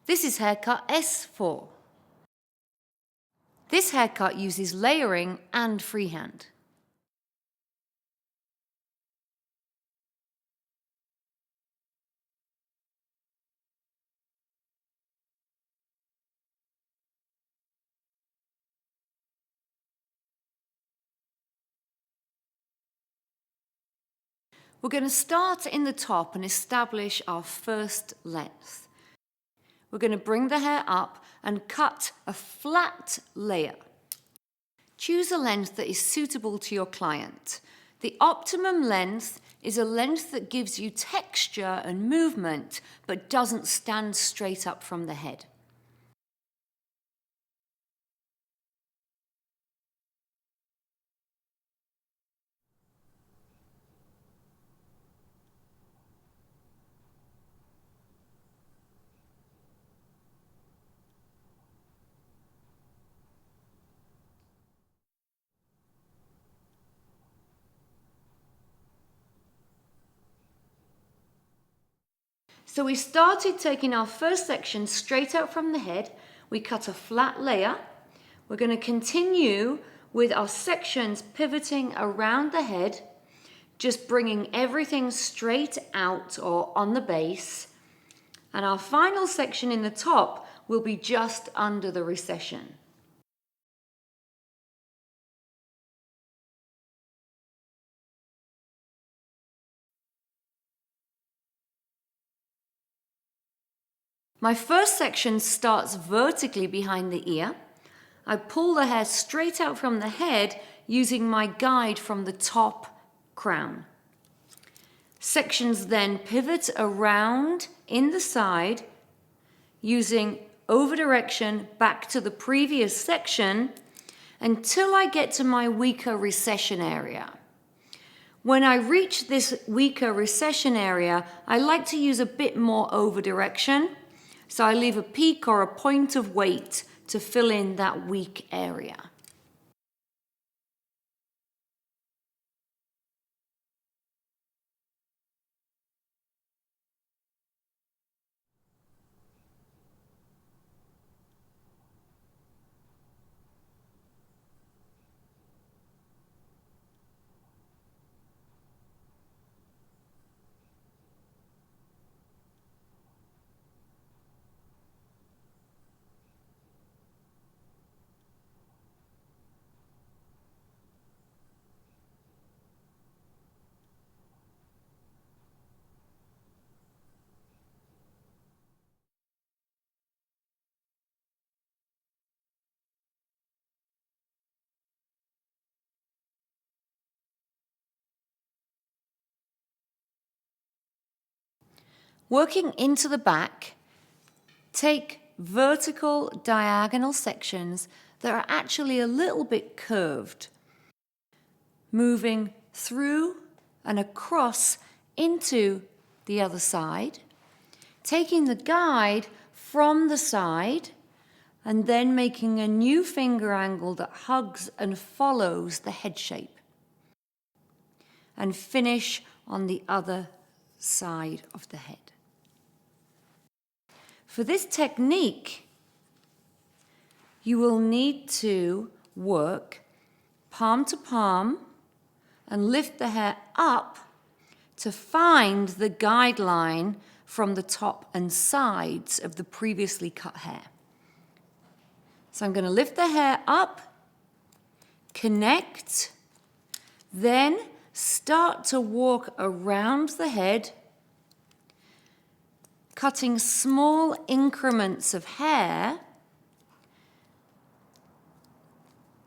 This is haircut S4. This haircut uses layering and freehand. We're going to start in the top and establish our first length. We're going to bring the hair up and cut a flat layer. Choose a length that is suitable to your client. The optimum length is a length that gives you texture and movement, but doesn't stand straight up from the head. So we started taking our first section straight out from the head. We cut a flat layer. We're going to continue with our sections pivoting around the head, just bringing everything straight out or on the base. And our final section in the top will be just under the recession. My first section starts vertically behind the ear. I pull the hair straight out from the head using my guide from the top crown. Sections then pivot around in the side using over direction back to the previous section until I get to my weaker recession area. When I reach this weaker recession area, I like to use a bit more over direction. So I leave a peak or a point of weight to fill in that weak area. Working into the back, take vertical diagonal sections that are actually a little bit curved, moving through and across into the other side, taking the guide from the side and then making a new finger angle that hugs and follows the head shape, and finish on the other side of the head. For this technique, you will need to work palm to palm and lift the hair up to find the guideline from the top and sides of the previously cut hair. So I'm going to lift the hair up, connect, then start to walk around the head, cutting small increments of hair,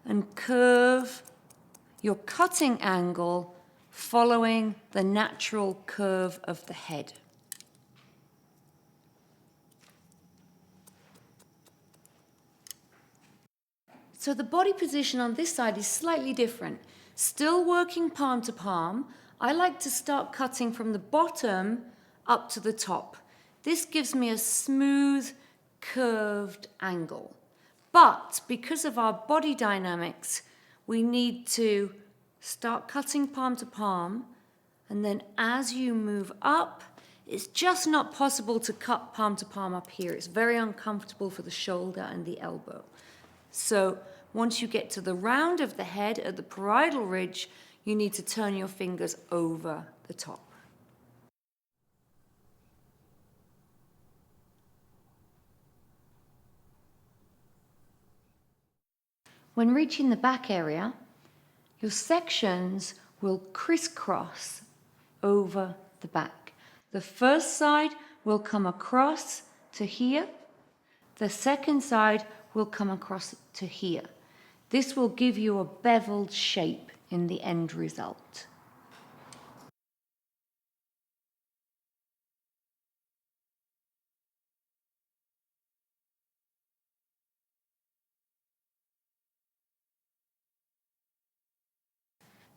and curve your cutting angle following the natural curve of the head. So the body position on this side is slightly different. Still working palm to palm, I like to start cutting from the bottom up to the top. This gives me a smooth, curved angle. But because of our body dynamics, we need to start cutting palm to palm, and then as you move up, It's just not possible to cut palm to palm up here. It's very uncomfortable for the shoulder and the elbow. So once you get to the round of the head at the parietal ridge, you need to turn your fingers over the top. When reaching the back area, your sections will crisscross over the back. The first side will come across to here. The second side will come across to here. This will give you a beveled shape in the end result.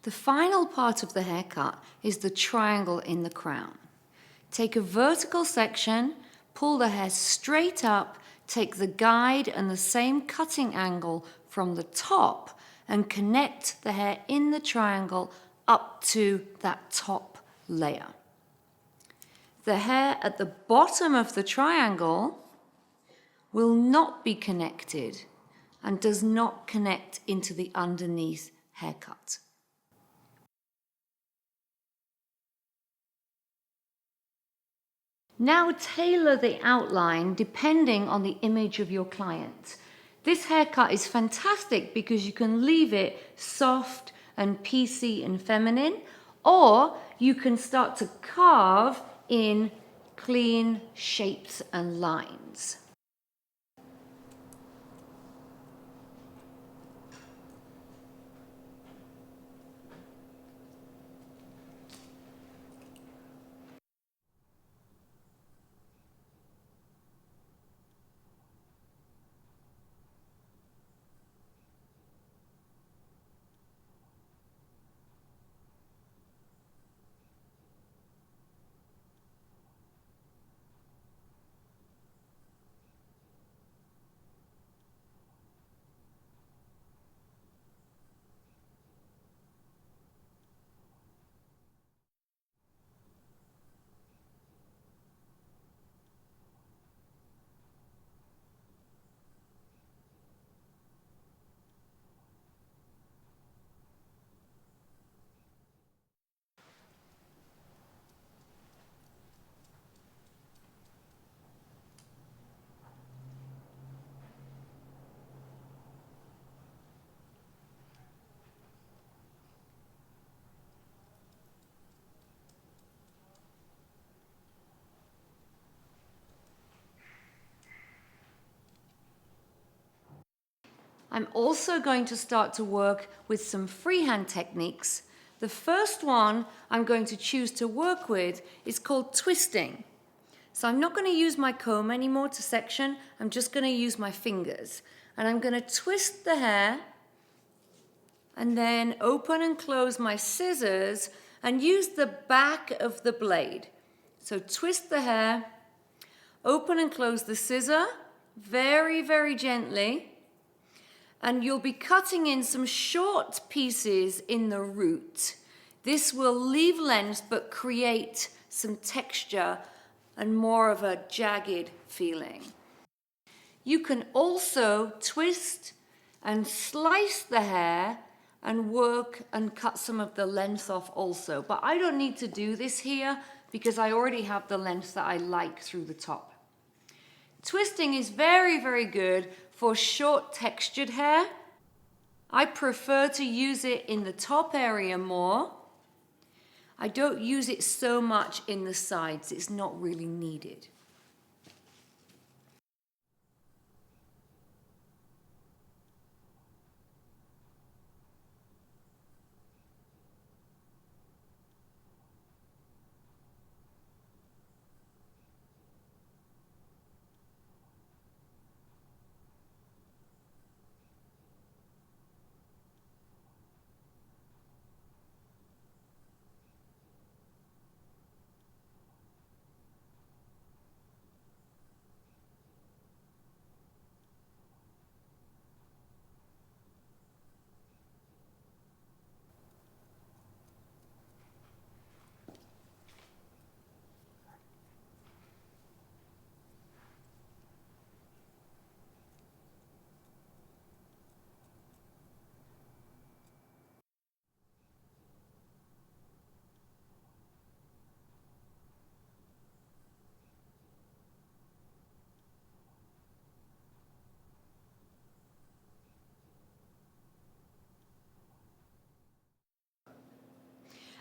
The final part of the haircut is the triangle in the crown. Take a vertical section, pull the hair straight up, take the guide and the same cutting angle from the top and connect the hair in the triangle up to that top layer. The hair at the bottom of the triangle will not be connected and does not connect into the underneath haircut. Now tailor the outline depending on the image of your client. This haircut is fantastic because you can leave it soft and PC and feminine, or you can start to carve in clean shapes and lines. I'm also going to start to work with some freehand techniques. The first one I'm going to choose to work with is called twisting. So I'm not going to use my comb anymore to section, I'm just going to use my fingers. And I'm going to twist the hair and then open and close my scissors and use the back of the blade. So twist the hair, open and close the scissor very, very gently. And you'll be cutting in some short pieces in the root. This will leave length but create some texture and more of a jagged feeling. You can also twist and slice the hair and work and cut some of the length off also. But I don't need to do this here because I already have the length that I like through the top. Twisting is very, very good for short textured hair. I prefer to use it in the top area more. I don't use it so much in the sides, it's not really needed.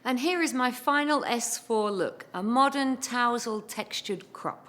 And here is my final S4 look, a modern tousle textured crop.